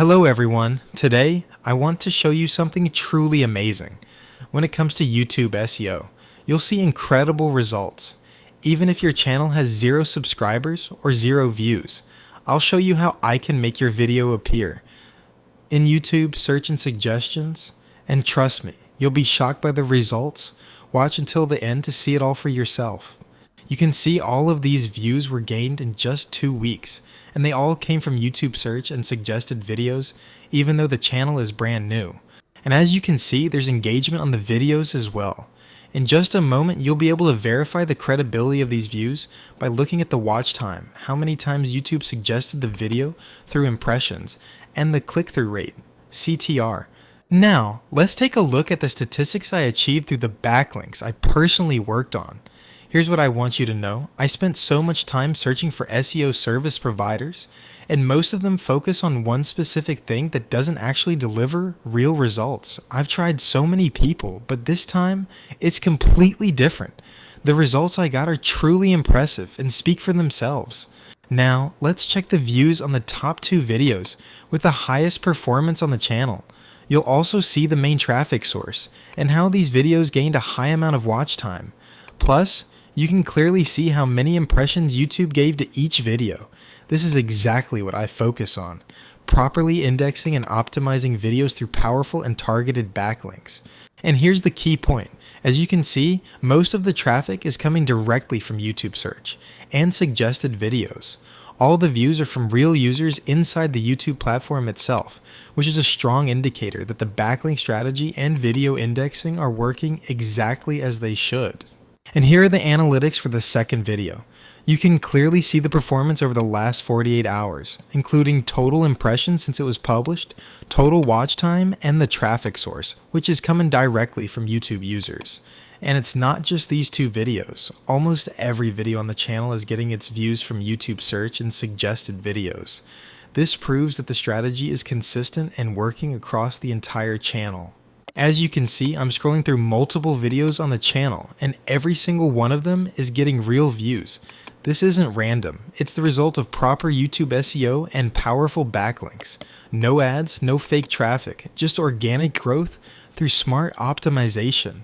Hello everyone, today I want to show you something truly amazing. When it comes to YouTube SEO, you'll see incredible results. Even if your channel has 0 subscribers or 0 views, I'll show you how I can make your video appear in YouTube search and suggestions, and trust me, you'll be shocked by the results. Watch until the end to see it all for yourself. You can see all of these views were gained in just 2 weeks, and they all came from YouTube search and suggested videos, even though the channel is brand new. And as you can see, there's engagement on the videos as well. In just a moment, you'll be able to verify the credibility of these views by looking at the watch time, how many times YouTube suggested the video through impressions, and the click-through rate, CTR. Now, let's take a look at the statistics I achieved through the backlinks I personally worked on. Here's what I want you to know. I spent so much time searching for SEO service providers, and most of them focus on one specific thing that doesn't actually deliver real results. I've tried so many people, but this time, it's completely different. The results I got are truly impressive and speak for themselves. Now, let's check the views on the top 2 videos with the highest performance on the channel. You'll also see the main traffic source and how these videos gained a high amount of watch time. Plus, you can clearly see how many impressions YouTube gave to each video. This is exactly what I focus on, properly indexing and optimizing videos through powerful and targeted backlinks. And here's the key point. As you can see, most of the traffic is coming directly from YouTube search and suggested videos. All the views are from real users inside the YouTube platform itself, which is a strong indicator that the backlink strategy and video indexing are working exactly as they should. And here are the analytics for the second video. You can clearly see the performance over the last 48 hours, including total impressions since it was published, total watch time, and the traffic source, which is coming directly from YouTube users. And it's not just these 2 videos. Almost every video on the channel is getting its views from YouTube search and suggested videos. This proves that the strategy is consistent and working across the entire channel. As you can see, I'm scrolling through multiple videos on the channel, and every single one of them is getting real views. This isn't random. It's the result of proper YouTube SEO and powerful backlinks. No ads, no fake traffic, just organic growth through smart optimization.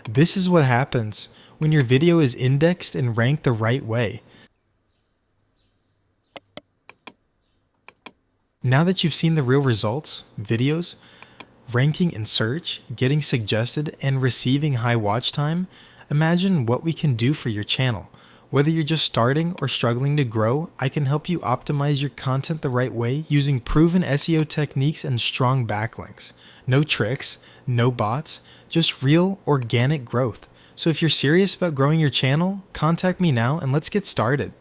This is what happens when your video is indexed and ranked the right way. Now that you've seen the real results, videos, ranking in search, getting suggested, and receiving high watch time, imagine what we can do for your channel. Whether you're just starting or struggling to grow, I can help you optimize your content the right way using proven SEO techniques and strong backlinks. No tricks, no bots, just real organic growth. So if you're serious about growing your channel, contact me now and let's get started.